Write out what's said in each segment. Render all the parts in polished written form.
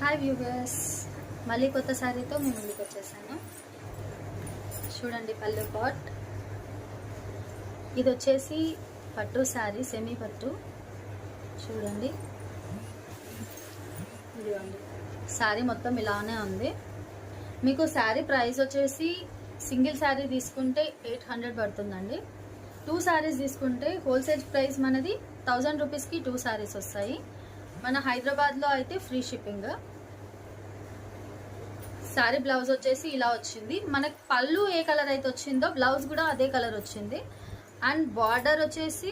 Hi viewers, మళ్ళీ కొత్త శారీతో మేము ముందుకు వచ్చేసాను. చూడండి పళ్ళు పాట్. ఇది వచ్చేసి పట్టు శారీ, సెమీ పట్టు. చూడండి, ఇదిగోండి శారీ మొత్తం ఇలానే ఉంది. మీకు శారీ ప్రైస్ వచ్చేసి సింగిల్ శారీ తీసుకుంటే 800 పడుతుందండి. 2 శారీస్ తీసుకుంటే హోల్సేల్ ప్రైస్ మనది 1000 రూపీస్కి 2 శారీస్ వస్తాయి. మన హైదరాబాద్లో అయితే ఫ్రీ షిప్పింగ్. శారీ బ్లౌజ్ వచ్చేసి ఇలా వచ్చింది. మనకు పళ్ళు ఏ కలర్ అయితే వచ్చిందో బ్లౌజ్ కూడా అదే కలర్ వచ్చింది. అండ్ బార్డర్ వచ్చేసి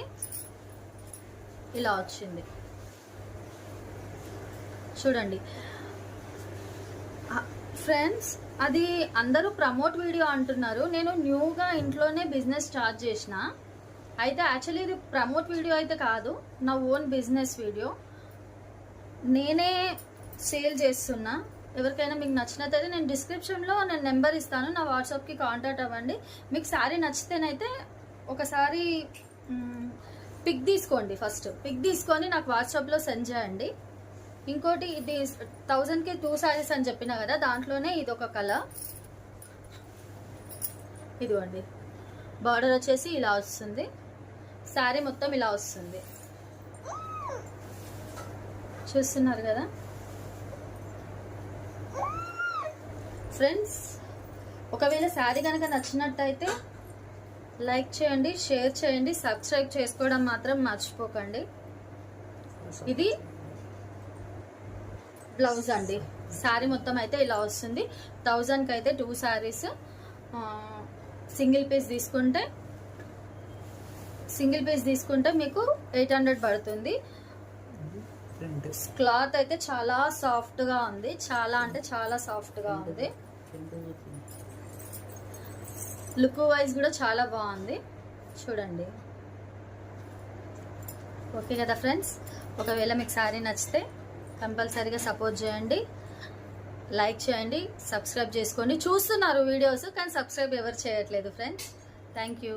ఇలా వచ్చింది. చూడండి ఫ్రెండ్స్, అది అందరూ ప్రమోట్ వీడియో అంటున్నారు. నేను న్యూగా ఇంట్లోనే బిజినెస్ స్టార్ట్ చేసిన. అయితే యాక్చువల్లీ ఇది ప్రమోట్ వీడియో అయితే కాదు, నా ఓన్ బిజినెస్ వీడియో. నేనే సేల్ చేస్తున్నా. ఎవరికైనా మీకు నచ్చినట్టయితే నేను డిస్క్రిప్షన్లో నేను నెంబర్ ఇస్తాను, నా వాట్సాప్కి కాంటాక్ట్ అవ్వండి. మీకు శారీ నచ్చితేనైతే ఒకసారి పిక్ తీసుకోండి. ఫస్ట్ పిక్ తీసుకొని నాకు వాట్సాప్లో సెండ్ చేయండి. ఇంకోటి, ఇది 1000కి 2 శారీస్ అని చెప్పిన కదా, దాంట్లోనే ఇది ఒక కలర్. ఇదిగోండి బార్డర్ వచ్చేసి ఇలా వస్తుంది. శారీ మొత్తం ఇలా వస్తుంది. చూస్తున్నారు కదా ఫ్రెండ్స్. ఒకవేళ శారీ కనుక నచ్చినట్టయితే లైక్ చేయండి, షేర్ చేయండి, సబ్స్క్రైబ్ చేసుకోవడం మాత్రం మర్చిపోకండి. ఇది బ్లౌజ్ అండి. శారీ మొత్తం అయితే ఇలా వస్తుంది. 1000కి అయితే 2 శారీస్. సింగిల్ పీస్ తీసుకుంటే మీకు 800 పడుతుంది. క్లాత్ అయితే చాలా సాఫ్ట్ గా ఉంది. చాలా అంటే చాలా సాఫ్ట్ గా ఉంది. లుక్ వైజ్ కూడా చాలా బాగుంది. చూడండి. ఓకే కదా ఫ్రెండ్స్, ఒకవేళ మీకు శారీ నచ్చితే కంపల్సరీగా సపోర్ట్ చేయండి, లైక్ చేయండి, సబ్స్క్రైబ్ చేసుకోండి. చూస్తున్నారు వీడియోస్ కానీ సబ్స్క్రైబ్ ఎవరు చేయట్లేదు ఫ్రెండ్స్. Thank you.